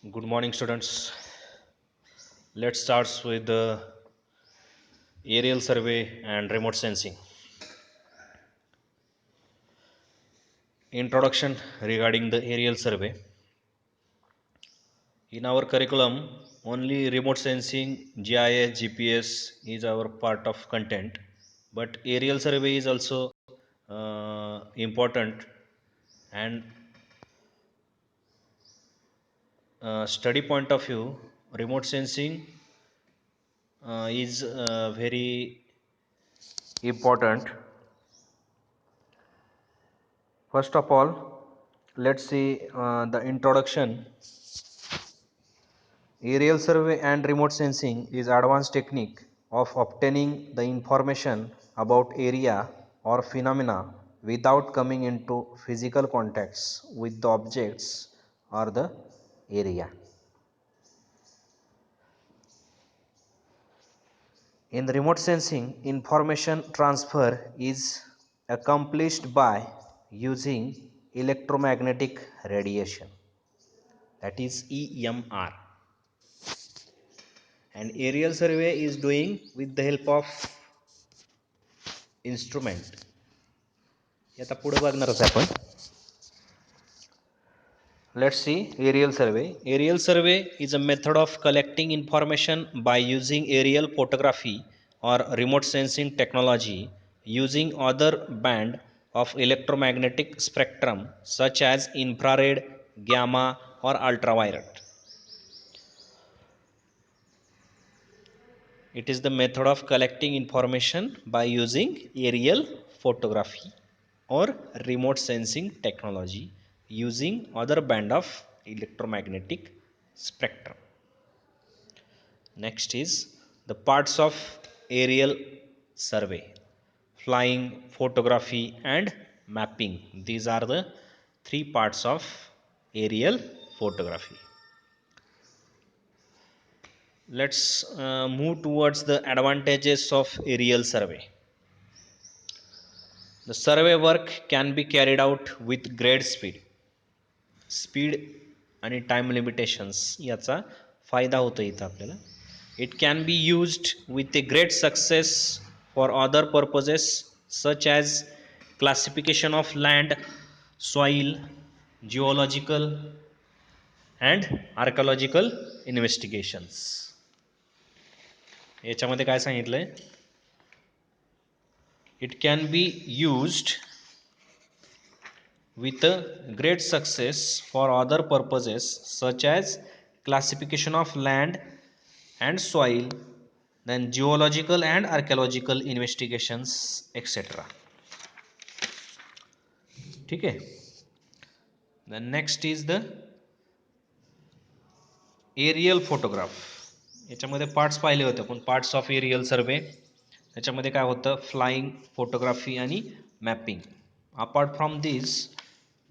Good morning, students. Let's start with the aerial survey and remote sensing. Introduction regarding the aerial survey. In our curriculum, only remote sensing, GIS, GPS is our part of content, but aerial survey is also important, and study point of view, remote sensing is very important. First of all, let's see the introduction. Aerial survey and remote sensing is advanced technique of obtaining the information about area or phenomena without coming into physical contacts with the objects or the area. In remote sensing, information transfer is accomplished by using electromagnetic radiation, that is EMR, and aerial survey is doing with the help of instrument. आता पुढे बघणारच आपण. Let's see aerial survey. Aerial survey is a method of collecting information by using aerial photography or remote sensing technology using other band of electromagnetic spectrum such as infrared, gamma or ultraviolet. It is the method of collecting information by using aerial photography or remote sensing technology using other band of electromagnetic spectrum. Next is the parts of aerial survey: flying, photography and mapping. These are the three parts of aerial photography. Let's move towards the advantages of aerial survey. The survey work can be carried out with great speed आणि time limitations याचा फायदा होतो इथं आपल्याला. It can be used with a great success for other purposes such as classification of land, soil, geological and archaeological investigations. याच्यामध्ये काय सांगितलं आहे? It can be used with a great success for other purposes such as classification of land and soil, then geological and archaeological investigations, etc. ठीक है. Then next is the aerial photograph. याच्यामध्ये parts पाहिले होते आपण, parts of aerial survey. याच्यामध्ये काय होतं? Flying, photography आणि mapping. Apart from this,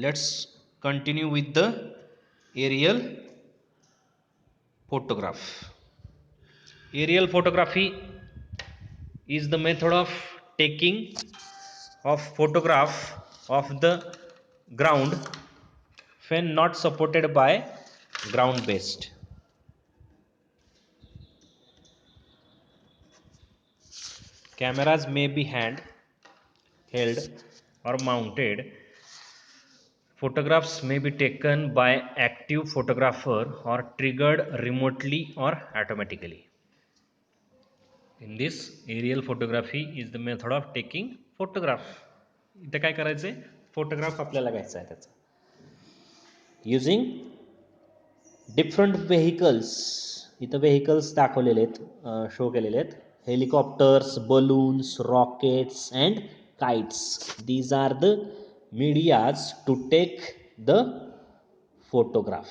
let's continue with the aerial photograph. Aerial photography is the method of taking of photograph of the ground when not supported by ground based. Cameras may be hand held or mounted. Photographs may be taken by active photographer or triggered remotely or automatically. In this, aerial photography is the method of taking photograph. इथे काय करायचं आहे? Photograph आपल्याला घ्यायचा आहे त्याचा. Using different vehicles. इथं vehicles दाखवलेले आहेत, शो केलेले आहेत. Helicopters, balloons, rockets and kites. These are the medias to take the photograph.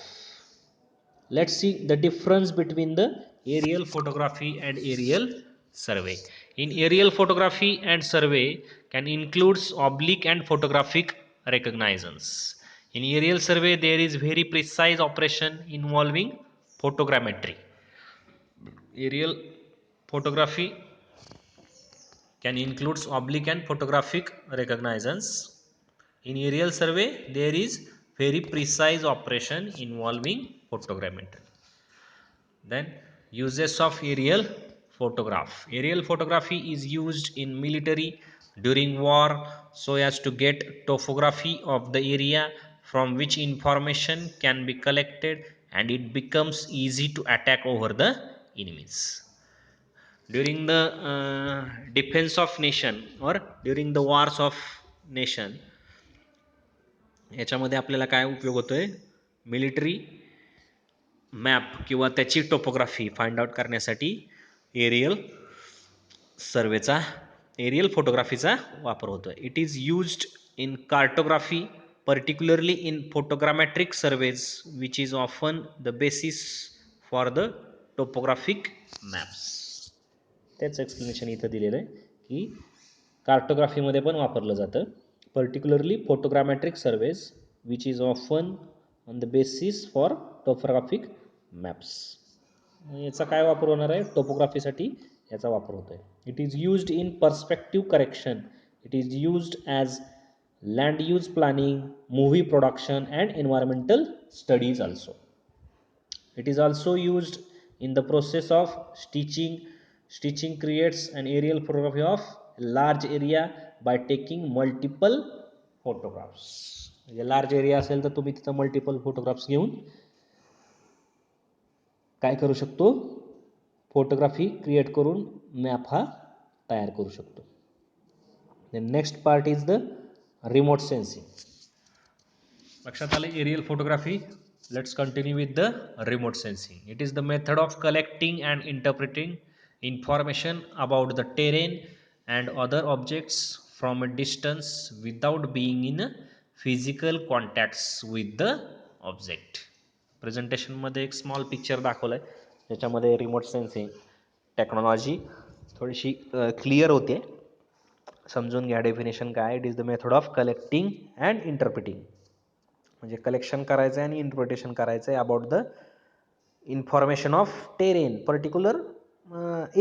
Let's see the difference between the aerial photography and aerial survey. In aerial photography and survey can includes oblique and photographic reconnaissance. In aerial survey there is very precise operation involving photogrammetry. Aerial photography can includes oblique and photographic reconnaissance. In aerial survey there is very precise operation involving photogrammetry. Then uses of aerial photograph. Aerial photography is used in military during war so as to get topography of the area from which information can be collected and it becomes easy to attack over the enemies. During the defense of nation or during the wars of nation याच्यामध्ये आपल्याला काय उपयोग होतोय military map किंवा त्याची topography find out करण्यासाठी aerial सर्वेचा aerial फोटोग्राफीचा वापर होतो. It is used in cartography particularly in photogrammetric surveys which is often the basis for the topographic maps. त्याच एक्सप्लेनेशन इथं दिलेलं आहे की कार्टोग्राफीमध्ये पण वापरलं जातं particularly photogrammetric surveys which is often on the basis for topographic maps. याचा काय वापर होणार आहे टोपोग्राफीसाठी याचा वापर होतो आहे. It is used in perspective correction. It is used as land use planning, movie production and environmental studies also. It is also used in the process of stitching. Stitching creates an aerial photography of a large area by taking multiple photographs. म्हणजे large area असेल तर तुम्ही तिथं multiple photographs घेऊन काय करू शकतो photography create करून मॅप हा तयार करू शकतो. The next part is the remote sensing. लक्षात आले aerial photography. Let's continue with the remote sensing. It is the method of collecting and interpreting information about the terrain and other objects from a distance without being in physical contacts with the object. प्रेझेंटेशनमध्ये एक small picture दाखवलं आहे ज्याच्यामध्ये remote sensing technology थोडीशी clear होते. समजून घ्या definition काय. It is the method of collecting and interpreting म्हणजे कलेक्शन करायचं आहे आणि इंटरप्रिटेशन करायचं आहे about the information of terrain particular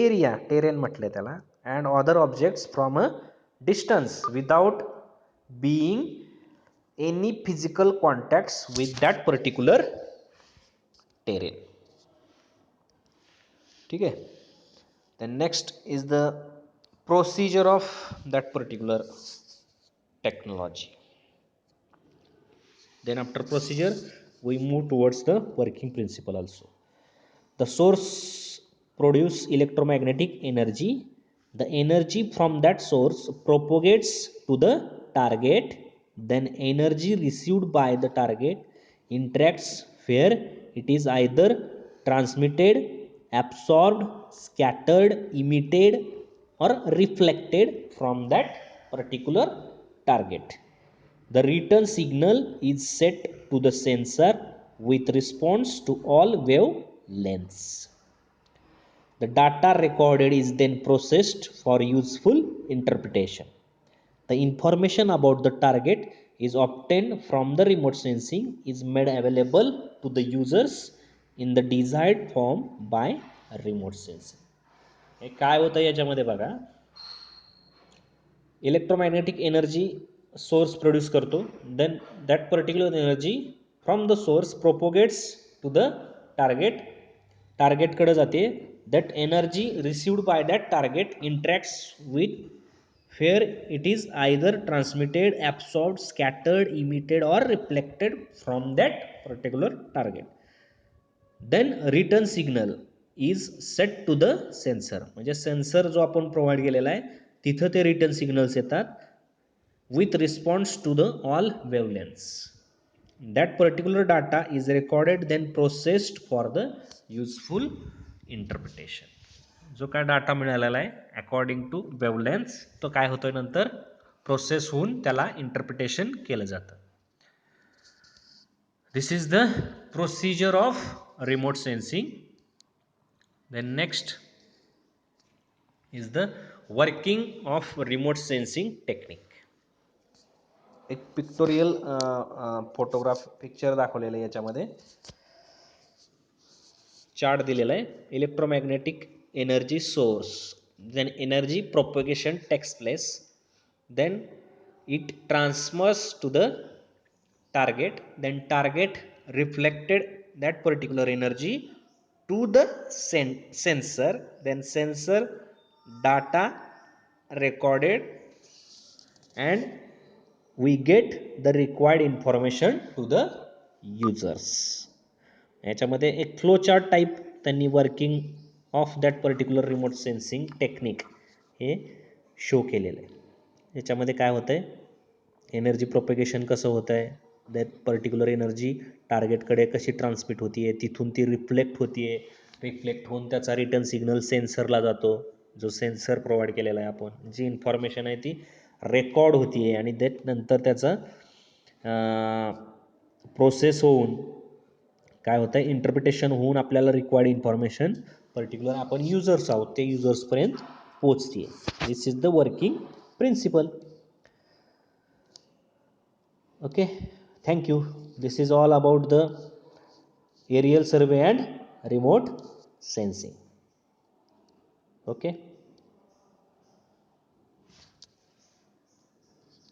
area terrain म्हटलं त्याला and other objects from a distance without being any physical contacts with that particular terrain. ठीक आहे. Then next is the procedure of that particular technology. Then after procedure we move towards the working principle also. The source produce electromagnetic energy. The energy from that source propagates to the target. Then energy received by the target interacts where it is either transmitted, absorbed, scattered, emitted or reflected from that particular target. The return signal is set to the sensor with response to all wavelengths. The data recorded is then processed for useful interpretation. The information about the target is obtained from the remote sensing is made available to the users in the desired form by remote sensing. हे काय होतं याच्यामध्ये बघा electromagnetic energy source produce करतो. Then that particular energy from the source propagates to the target. टार्गेटकडे जाते. That energy received by that target interacts with where it is either transmitted, absorbed, scattered, emitted or reflected from that particular target. Then return signal is set to the sensor. म्हणजे sensor जो आपण provide केलेला आहे तिथं ते return signals येतात with response to the all wavelengths. That particular data is recorded then processed for the useful interpretation. जो काय डाटा मिळालेला आहे अकॉर्डिंग टू वेवलेंथ्स तो काय होतोय नंतर प्रोसेस होऊन त्याला इंटरप्रिटेशन केलं जातं. This is the procedure of remote sensing. Then next is the working of remote sensing technique. एक पिक्टोरियल फोटोग्राफ पिक्चर दाखवलेलं आहे याच्यामध्ये चार्ट दिलेला आहे. Electromagnetic energy source, then energy propagation takes place, then it transfers to the target, then target reflected that particular energy to the sensor, then sensor data recorded, and we get the required information to the users. याच्यामध्ये एक flow chart type त्यांनी working of that particular remote sensing technique हे show केलेलं आहे. याच्यामध्ये काय होतं आहे, एनर्जी प्रोपेगेशन कसं होतं आहे, दॅट पर्टिक्युलर एनर्जी टार्गेटकडे कशी ट्रान्समिट होती आहे, तिथून ती रिफ्लेक्ट होती आहे, रिफ्लेक्ट होऊन त्याचा रिटर्न सिग्नल सेन्सरला जातो, जो सेन्सर प्रोव्हाइड केलेला आहे आपण, जी इन्फॉर्मेशन आहे ती रेकॉर्ड होती आहे आणि दॅट नंतर त्याचं प्रोसेस होऊन काय होतं आहे, इंटरप्रिटेशन होऊन आपल्याला रिक्वायर्ड इन्फॉर्मेशन पर्टिक्युलर आपण युजर्स आहोत ते युजर्सपर्यंत पोचते. This is the working principle. Okay, thank you. This is all about the aerial survey and remote sensing. Okay.